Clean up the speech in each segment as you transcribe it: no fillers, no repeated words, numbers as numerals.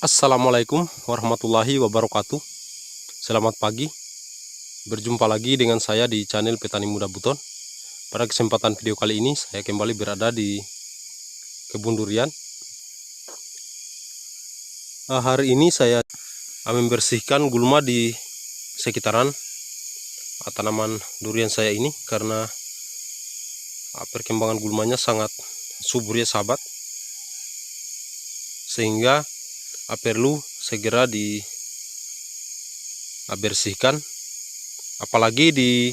Assalamualaikum warahmatullahi wabarakatuh. Selamat pagi. Berjumpa lagi dengan saya di channel Petani Muda Buton. Pada kesempatan video kali ini saya kembali berada di kebun durian. Hari ini saya membersihkan gulma di sekitaran tanaman durian saya ini karena perkembangan gulmanya sangat subur ya sahabat, sehingga perlu segera dibersihkan, apalagi di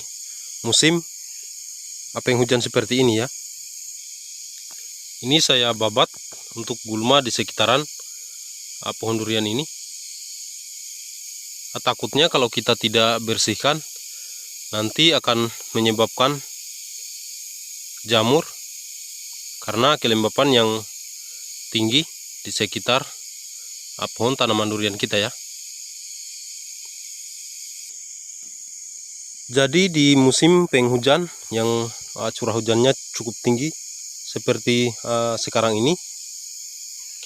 musim penghujan seperti ini ya. Ini saya babat untuk gulma di sekitaran pohon durian ini. Takutnya kalau kita tidak bersihkan nanti akan menyebabkan jamur karena kelembapan yang tinggi di sekitar pohon tanaman durian kita ya. Jadi di musim penghujan yang curah hujannya cukup tinggi seperti sekarang ini,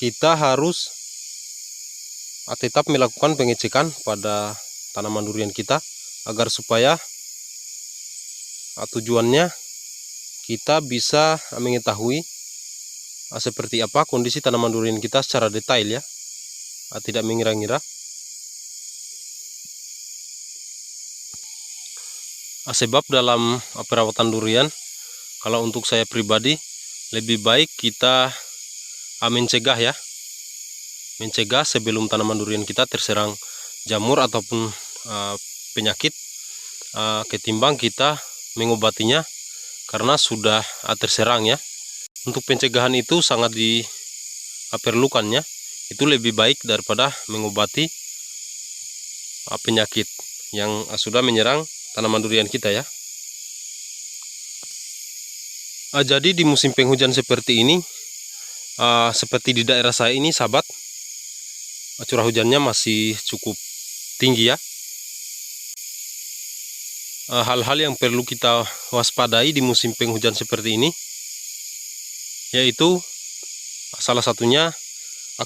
kita harus tetap melakukan pengecekan pada tanaman durian kita agar supaya tujuannya kita bisa mengetahui seperti apa kondisi tanaman durian kita secara detail ya, tidak mengira-ngira. Sebab dalam perawatan durian, kalau untuk saya pribadi lebih baik kita mencegah ya, mencegah sebelum tanaman durian kita terserang jamur ataupun penyakit, ketimbang kita mengobatinya karena sudah terserang ya. Untuk pencegahan itu sangat diperlukannya. Itu lebih baik daripada mengobati penyakit yang sudah menyerang tanaman durian kita ya. Jadi di musim penghujan seperti ini, seperti di daerah saya ini sahabat, curah hujannya masih cukup tinggi ya. Hal-hal yang perlu kita waspadai di musim penghujan seperti ini yaitu salah satunya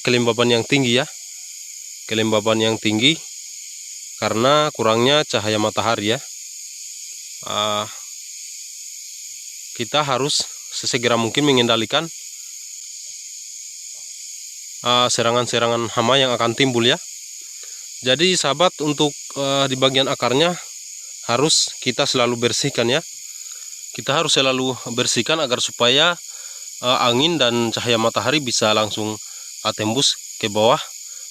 kelembaban yang tinggi ya. Kelembaban yang tinggi karena kurangnya cahaya matahari ya. Kita harus sesegera mungkin mengendalikan serangan-serangan hama yang akan timbul ya. Jadi sahabat, untuk di bagian akarnya harus kita selalu bersihkan ya. Kita harus selalu bersihkan agar supaya angin dan cahaya matahari bisa langsung tembus ke bawah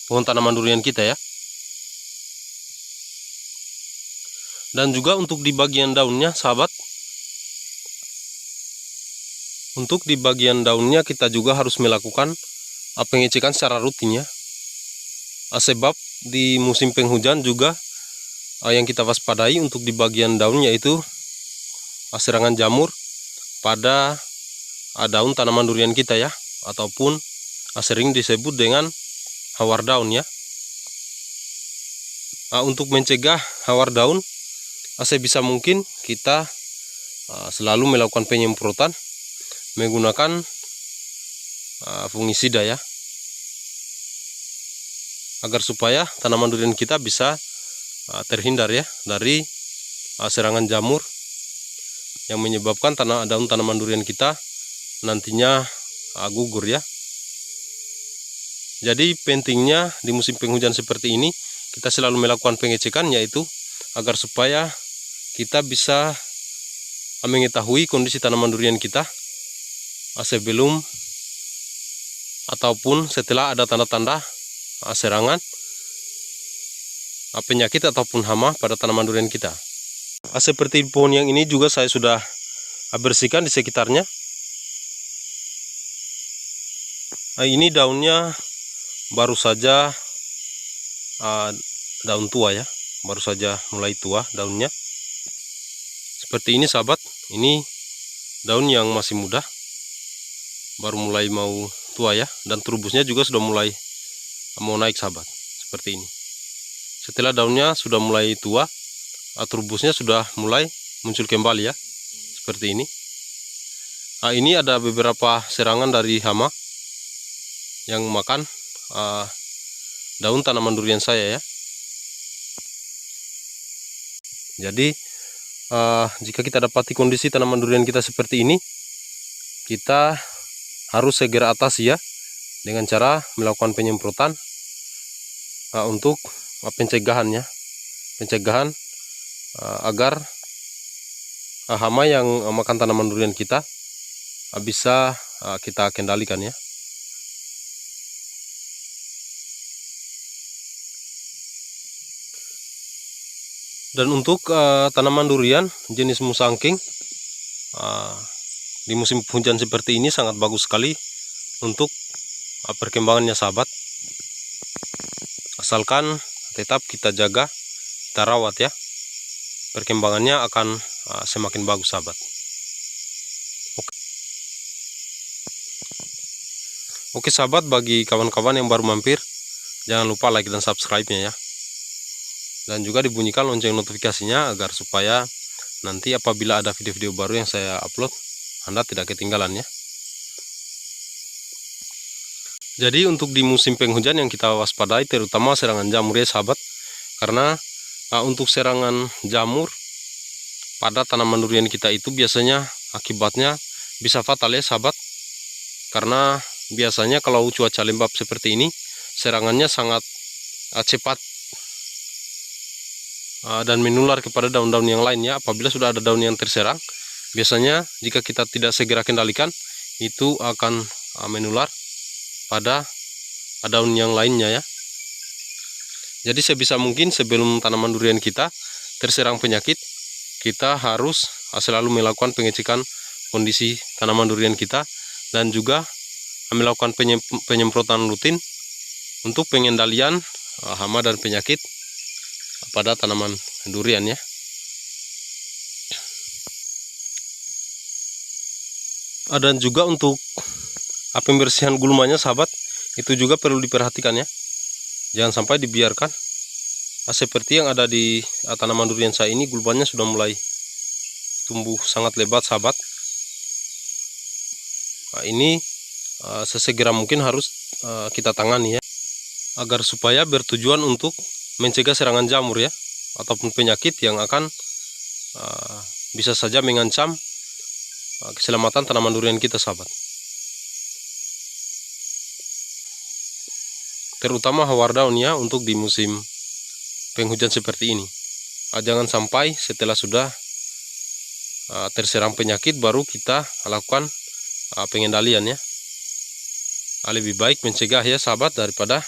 pohon tanaman durian kita ya. Dan juga untuk di bagian daunnya sahabat, untuk di bagian daunnya kita juga harus melakukan pengecekan secara rutin ya. Sebab di musim penghujan juga yang kita waspadai untuk di bagian daun yaitu serangan jamur pada daun tanaman durian kita ya, ataupun sering disebut dengan hawar daun ya. Untuk mencegah hawar daun, sebisa mungkin kita selalu melakukan penyemprotan menggunakan fungisida ya, agar supaya tanaman durian kita bisa terhindar ya dari serangan jamur yang menyebabkan daun tanaman durian kita nantinya gugur ya. Jadi pentingnya di musim penghujan seperti ini kita selalu melakukan pengecekan, yaitu agar supaya kita bisa mengetahui kondisi tanaman durian kita sebelum ataupun setelah ada tanda-tanda serangan penyakit ataupun hama pada tanaman durian kita. Seperti pohon yang ini juga saya sudah bersihkan di sekitarnya. Ini daunnya baru saja daun tua ya, baru saja mulai tua daunnya. Seperti ini sahabat, ini daun yang masih muda, baru mulai mau tua ya, dan turbusnya juga sudah mulai mau naik sahabat, seperti ini. Setelah daunnya sudah mulai tua, turbusnya sudah mulai muncul kembali ya, seperti ini. Ini ada beberapa serangan dari hama yang makan daun tanaman durian saya ya. Jadi jika kita dapati kondisi tanaman durian kita seperti ini, kita harus segera atasi ya dengan cara melakukan penyemprotan untuk pencegahannya, agar hama yang makan tanaman durian kita bisa kita kendalikan ya. Dan untuk tanaman durian jenis musangking di musim hujan seperti ini sangat bagus sekali untuk perkembangannya sahabat. Asalkan tetap kita jaga, kita rawat ya, perkembangannya akan semakin bagus sahabat. Oke sahabat, bagi kawan-kawan yang baru mampir, jangan lupa like dan subscribe-nya ya. Dan juga dibunyikan lonceng notifikasinya agar supaya nanti apabila ada video-video baru yang saya upload, Anda tidak ketinggalan ya. Jadi untuk di musim penghujan yang kita waspadai terutama serangan jamur ya sahabat. Karena untuk serangan jamur pada tanaman durian kita itu biasanya akibatnya bisa fatal ya sahabat. Karena biasanya kalau cuaca lembab seperti ini, serangannya sangat cepat dan menular kepada daun-daun yang lainnya. Apabila sudah ada daun yang terserang, biasanya jika kita tidak segera kendalikan, itu akan menular pada daun yang lainnya ya. Jadi sebisa mungkin sebelum tanaman durian kita terserang penyakit, kita harus selalu melakukan pengecekan kondisi tanaman durian kita dan juga melakukan penyemprotan rutin untuk pengendalian hama dan penyakit pada tanaman durian ya. Dan juga untuk pembersihan gulmanya sahabat, itu juga perlu diperhatikan ya. Jangan sampai dibiarkan seperti yang ada di tanaman durian saya ini, gulmanya sudah mulai tumbuh sangat lebat sahabat. Ini sesegera mungkin harus kita tangani ya, agar supaya bertujuan untuk mencegah serangan jamur ya, ataupun penyakit yang akan bisa saja mengancam keselamatan tanaman durian kita sahabat. Terutama hawar daun ya untuk di musim penghujan seperti ini. Jangan sampai setelah sudah terserang penyakit baru kita lakukan pengendalian ya. Lebih baik mencegah ya sahabat daripada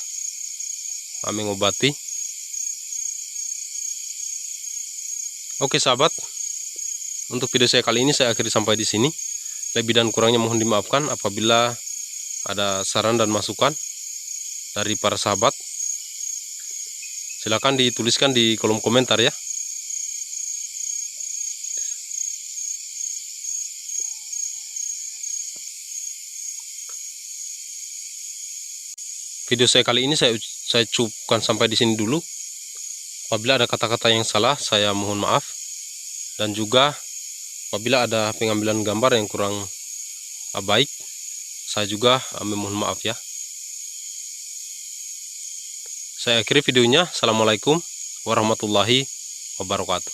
mengobati. Oke sahabat, untuk video saya kali ini saya akhiri sampai di sini. Lebih dan kurangnya mohon dimaafkan. Apabila ada saran dan masukan dari para sahabat, silakan dituliskan di kolom komentar ya. Video saya kali ini saya cukupkan sampai di sini dulu. Apabila ada kata-kata yang salah, saya mohon maaf. Dan juga apabila ada pengambilan gambar yang kurang baik, saya juga memohon maaf ya. Saya akhiri videonya. Assalamualaikum warahmatullahi wabarakatuh.